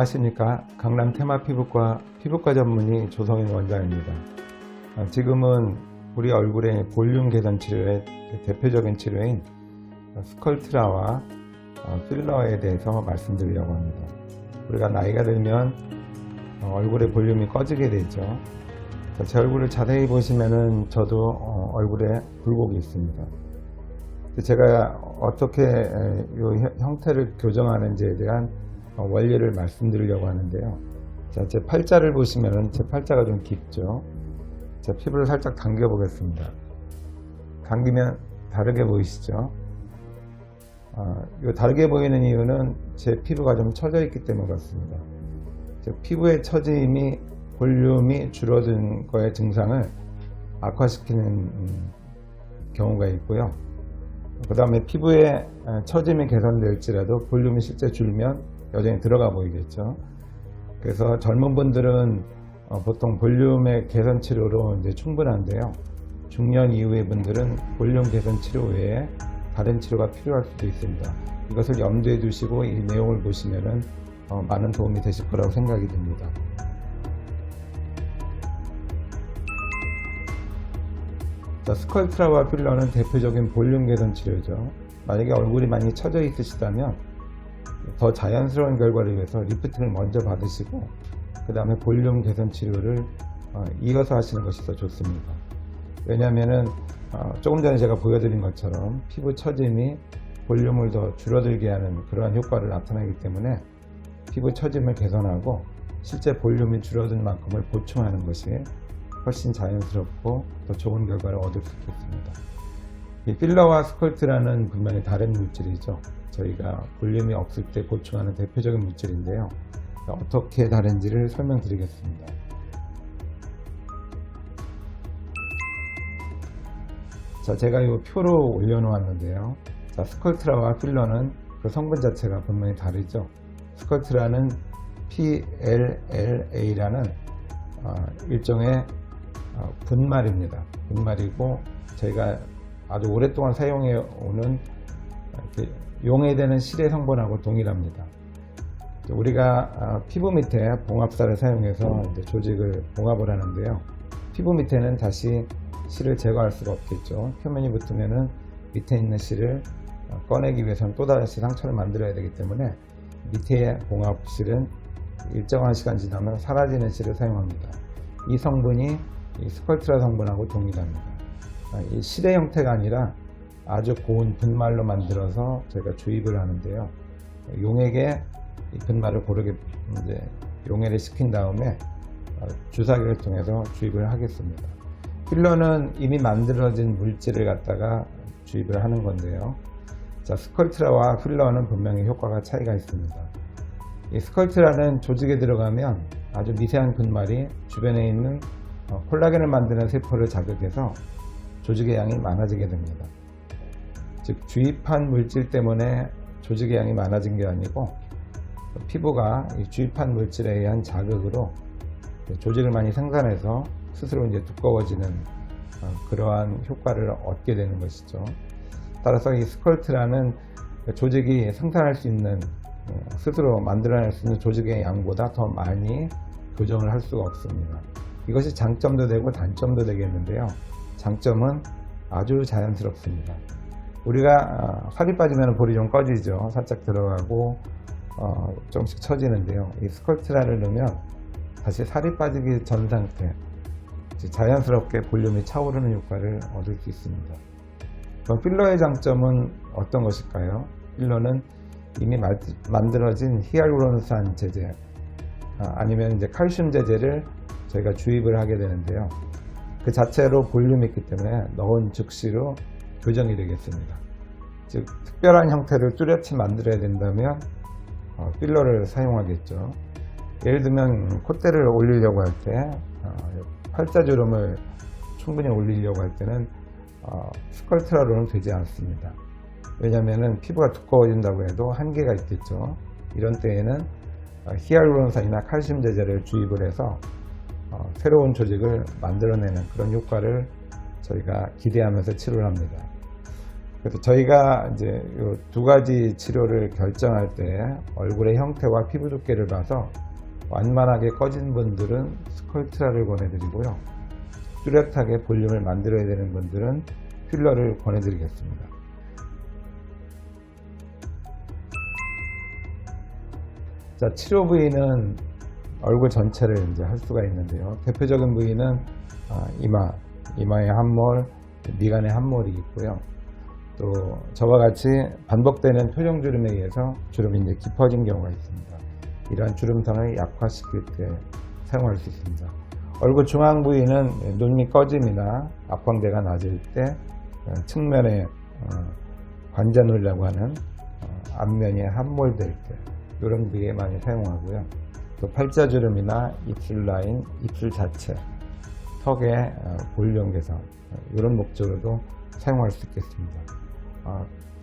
안녕하십니까. 강남 테마피부과 피부과 전문의 조성인 원장입니다. 지금은 우리 얼굴의 볼륨 개선 치료의 대표적인 치료인 스컬트라와 필러에 대해서 말씀드리려고 합니다. 우리가 나이가 들면 얼굴의 볼륨이 꺼지게 되죠. 제 얼굴을 자세히 보시면은 저도 얼굴에 굴곡이 있습니다. 제가 어떻게 이 형태를 교정하는지에 대한 원리를 말씀드리려고 하는데요. 자, 제 팔자를 보시면은 제 팔자가 좀 깊죠. 제 피부를 살짝 당겨 보겠습니다. 당기면 다르게 보이시죠? 이 다르게 보이는 이유는 제 피부가 좀 처져 있기 때문에 그렇습니다. 피부의 처짐이 볼륨이 줄어든 거의 증상을 악화시키는 경우가 있고요. 그 다음에 피부의 처짐이 개선될지라도 볼륨이 실제 줄면 여전히 들어가 보이겠죠. 그래서 젊은 분들은 보통 볼륨의 개선 치료로 이제 충분한데요. 중년 이후의 분들은 볼륨 개선 치료 외에 다른 치료가 필요할 수도 있습니다. 이것을 염두에 두시고 이 내용을 보시면은 많은 도움이 되실 거라고 생각이 듭니다. 자, 스컬트라와 필러는 대표적인 볼륨 개선 치료죠. 만약에 얼굴이 많이 처져 있으시다면 더 자연스러운 결과를 위해서 리프팅을 먼저 받으시고 그 다음에 볼륨 개선 치료를 이어서 하시는 것이 더 좋습니다. 왜냐하면 조금 전에 제가 보여드린 것처럼 피부 처짐이 볼륨을 더 줄어들게 하는 그러한 효과를 나타내기 때문에 피부 처짐을 개선하고 실제 볼륨이 줄어든 만큼을 보충하는 것이 훨씬 자연스럽고 더 좋은 결과를 얻을 수 있겠습니다. 이 필러와 스컬트라는 분명히 다른 물질이죠. 저희가 볼륨이 없을 때 보충하는 대표적인 물질인데요. 어떻게 다른지를 설명드리겠습니다. 자, 제가 이 표로 올려놓았는데요. 자, 스컬트라와 필러는 그 성분 자체가 분명히 다르죠. 스컬트라는 PLLA라는 일종의 분말입니다. 분말이고 저희가 아주 오랫동안 사용해 오는 용해되는 실의 성분하고 동일합니다. 우리가 피부 밑에 봉합사를 사용해서 이제 조직을 봉합을 하는데요. 피부 밑에는 다시 실을 제거할 수가 없겠죠. 표면이 붙으면은 밑에 있는 실을 꺼내기 위해서는 또다시 상처를 만들어야 되기 때문에 밑에 봉합실은 일정한 시간 지나면 사라지는 실을 사용합니다. 이 성분이 이 스컬트라 성분하고 동일합니다. 이 실의 형태가 아니라 아주 고운 분말로 만들어서 저희가 주입을 하는데요. 용액에 이 분말을 고르게 이제 용해를 시킨 다음에 주사기를 통해서 주입을 하겠습니다. 필러는 이미 만들어진 물질을 갖다가 주입을 하는 건데요. 자, 스컬트라와 필러는 분명히 효과가 차이가 있습니다. 이 스컬트라는 조직에 들어가면 아주 미세한 분말이 주변에 있는 콜라겐을 만드는 세포를 자극해서 조직의 양이 많아지게 됩니다. 즉, 주입한 물질 때문에 조직의 양이 많아진 게 아니고 피부가 이 주입한 물질에 의한 자극으로 조직을 많이 생산해서 스스로 이제 두꺼워지는 그러한 효과를 얻게 되는 것이죠. 따라서 이 스컬트라는 조직이 생산할 수 있는 스스로 만들어낼 수 있는 조직의 양보다 더 많이 교정을 할 수가 없습니다. 이것이 장점도 되고 단점도 되겠는데요. 장점은 아주 자연스럽습니다. 우리가 살이 빠지면 볼이 좀 꺼지죠. 살짝 들어가고 조금씩 처지는데요. 이 스컬트라를 넣으면 다시 살이 빠지기 전 상태, 자연스럽게 볼륨이 차오르는 효과를 얻을 수 있습니다. 그럼 필러의 장점은 어떤 것일까요? 필러는 이미 만들어진 히알루론산 제제 아니면 이제 칼슘 제제를 저희가 주입을 하게 되는데요. 그 자체로 볼륨이 있기 때문에 넣은 즉시로 교정이 되겠습니다. 즉, 특별한 형태를 뚜렷이 만들어야 된다면 필러를 사용하겠죠. 예를 들면 콧대를 올리려고 할 때 팔자주름을 충분히 올리려고 할 때는 스컬트라로는 되지 않습니다. 왜냐하면 피부가 두꺼워진다고 해도 한계가 있겠죠. 이런 때에는 히알루론산이나 칼슘 제제를 주입을 해서 새로운 조직을 만들어내는 그런 효과를 저희가 기대하면서 치료를 합니다. 그래서 저희가 이제 이 두 가지 치료를 결정할 때 얼굴의 형태와 피부 두께를 봐서 완만하게 꺼진 분들은 스컬트라를 권해드리고요. 뚜렷하게 볼륨을 만들어야 되는 분들은 필러를 권해드리겠습니다. 자, 치료 부위는 얼굴 전체를 이제 할 수가 있는데요. 대표적인 부위는 이마의 함몰, 미간의 함몰이 있고요. 또 저와 같이 반복되는 표정 주름에 의해서 주름이 이제 깊어진 경우가 있습니다. 이러한 주름선을 약화시킬 때 사용할 수 있습니다. 얼굴 중앙 부위는 눈이 꺼짐이나 앞광대가 낮을 때 측면에 관자놀이라고 하는 앞면이 함몰될 때 이런 부위에 많이 사용하고요. 또 팔자주름이나 입술 라인, 입술 자체, 턱의 볼륨 개선 이런 목적으로도 사용할 수 있겠습니다.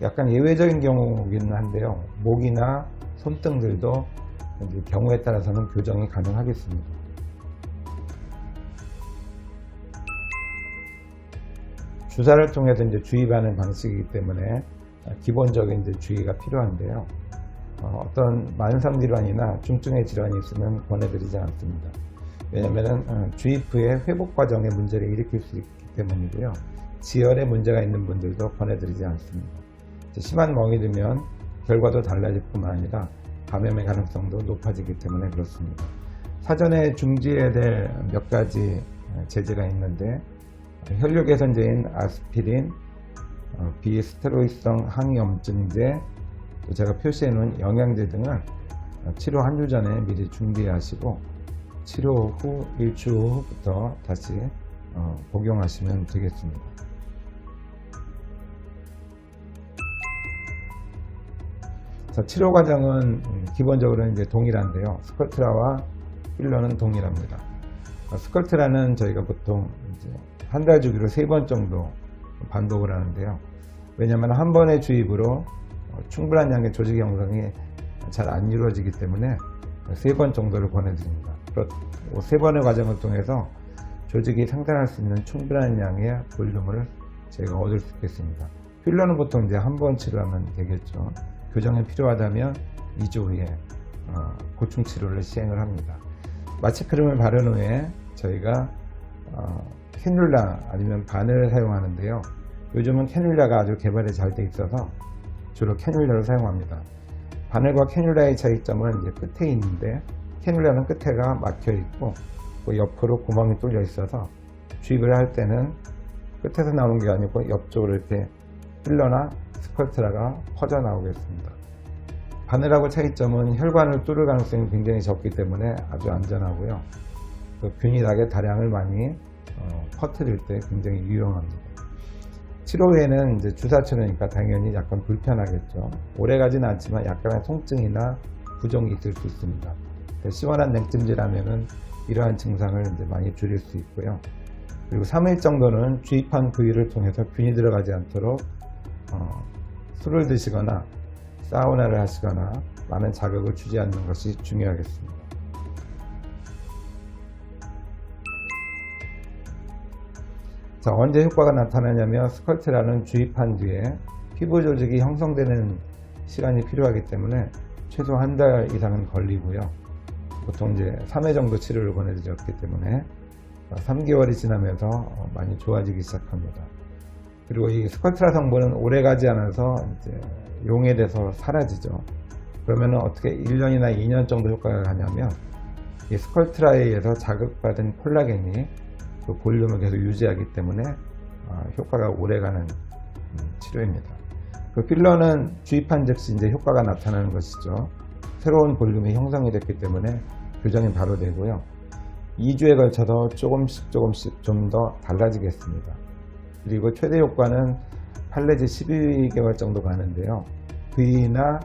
약간 예외적인 경우이긴 한데요. 목이나 손등들도 이제 경우에 따라서는 교정이 가능하겠습니다. 주사를 통해서 이제 주입하는 방식이기 때문에 기본적인 이제 주의가 필요한데요. 어떤 만성 질환이나 중증의 질환이 있으면 권해드리지 않습니다. 왜냐하면 주입 후에 회복 과정에 문제를 일으킬 수 있기 때문이고요. 지혈에 문제가 있는 분들도 권해드리지 않습니다. 심한 멍이 들면 결과도 달라질 뿐만 아니라 감염의 가능성도 높아지기 때문에 그렇습니다. 사전에 중지해야 될 몇 가지 제재가 있는데 혈류 개선제인 아스피린, 비스테로이드성 항염증제, 또 제가 표시해 놓은 영양제 등을 치료 한 주 전에 미리 준비하시고 치료 후 일주 후부터 다시 복용하시면 되겠습니다. 자, 치료 과정은 기본적으로 이제 동일한데요. 스컬트라와 필러는 동일합니다. 스컬트라는 저희가 보통 이제 한 달 주기로 3번 정도 반복을 하는데요. 왜냐하면 한 번의 주입으로 충분한 양의 조직 형성이 잘 안 이루어지기 때문에 3번 정도를 권해드립니다. 3번의 과정을 통해서 조직이 생산할 수 있는 충분한 양의 볼륨을 저희가 얻을 수 있겠습니다. 필러는 보통 이제 한 번 치료하면 되겠죠. 교정이 필요하다면 2주 후에 보충 치료를 시행을 합니다. 마취 크림을 바른 후에 저희가 캐뉼라 아니면 바늘을 사용하는데요. 요즘은 캐뉼라가 아주 개발이 잘 돼 있어서 주로 캐뉼라를 사용합니다. 바늘과 캐뉼라의 차이점은 이제 끝에 있는데 캐뉼라는 끝에가 막혀 있고 옆으로 구멍이 뚫려 있어서 주입을 할 때는 끝에서 나오는 게 아니고 옆쪽으로 이렇게 필러나 스컬트라가 퍼져 나오겠습니다. 바늘하고 차이점은 혈관을 뚫을 가능성이 굉장히 적기 때문에 아주 안전하고요. 또 균일하게 다량을 많이 퍼뜨릴 때 굉장히 유용합니다. 치료 후에는 이제 주사 치료니까 당연히 약간 불편하겠죠. 오래 가지는 않지만 약간의 통증이나 부종이 있을 수 있습니다. 시원한 냉찜질하면은 이러한 증상을 이제 많이 줄일 수 있고요. 그리고 3일 정도는 주입한 부위를 통해서 균이 들어가지 않도록 술을 드시거나 사우나를 하시거나 많은 자극을 주지 않는 것이 중요하겠습니다. 자, 언제 효과가 나타나냐면 스컬트라는 주입한 뒤에 피부 조직이 형성되는 시간이 필요하기 때문에 최소 한 달 이상은 걸리고요. 보통 이제 3회 정도 치료를 권해드렸기 때문에 3개월이 지나면서 많이 좋아지기 시작합니다. 그리고 이 스컬트라 성분은 오래 가지 않아서 이제 용해돼서 사라지죠. 그러면 어떻게 1년이나 2년 정도 효과가 가냐면 이 스컬트라에 의해서 자극받은 콜라겐이 그 볼륨을 계속 유지하기 때문에 효과가 오래가는 치료입니다. 그 필러는 주입한 즉시 이제 효과가 나타나는 것이죠. 새로운 볼륨이 형성이 됐기 때문에 교정이 바로 되고요. 2주에 걸쳐서 조금씩 좀 더 달라지겠습니다. 그리고 최대 효과는 8내지 12개월 정도 가는데요. 부위나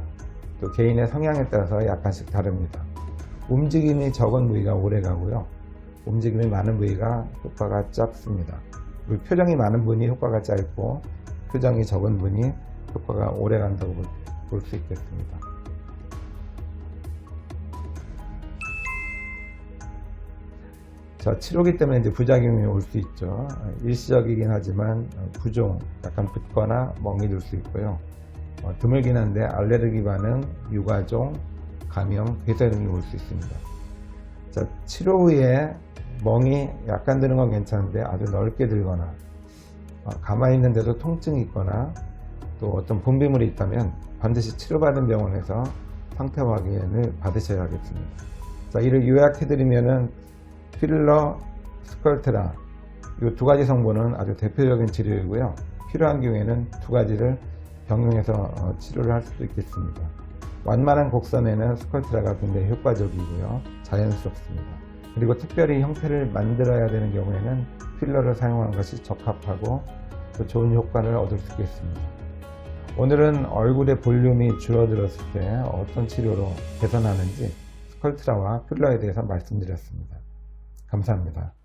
또 개인의 성향에 따라서 약간씩 다릅니다. 움직임이 적은 부위가 오래 가고요. 움직임이 많은 부위가 효과가 짧습니다. 그리고 표정이 많은 분이 효과가 짧고 표정이 적은 분이 효과가 오래 간다고 볼 수 있겠습니다. 자, 치료기 때문에 이제 부작용이 올 수 있죠. 일시적이긴 하지만 부종, 약간 붓거나 멍이 들 수 있고요. 드물긴 한데 알레르기 반응, 유가종, 감염, 폐쇄등이 올 수 있습니다. 자, 치료 후에 멍이 약간 드는 건 괜찮은데 아주 넓게 들거나 가만히 있는데도 통증이 있거나 또 어떤 분비물이 있다면 반드시 치료받은 병원에서 상태 확인을 받으셔야겠습니다. 자, 이를 요약해드리면은 필러, 스컬트라 이 두 가지 성분은 아주 대표적인 치료이고요. 필요한 경우에는 두 가지를 병용해서 치료를 할 수도 있겠습니다. 완만한 곡선에는 스컬트라가 굉장히 효과적이고요. 자연스럽습니다. 그리고 특별히 형태를 만들어야 되는 경우에는 필러를 사용하는 것이 적합하고 또 좋은 효과를 얻을 수 있겠습니다. 오늘은 얼굴의 볼륨이 줄어들었을 때 어떤 치료로 개선하는지 스컬트라와 필러에 대해서 말씀드렸습니다. 감사합니다.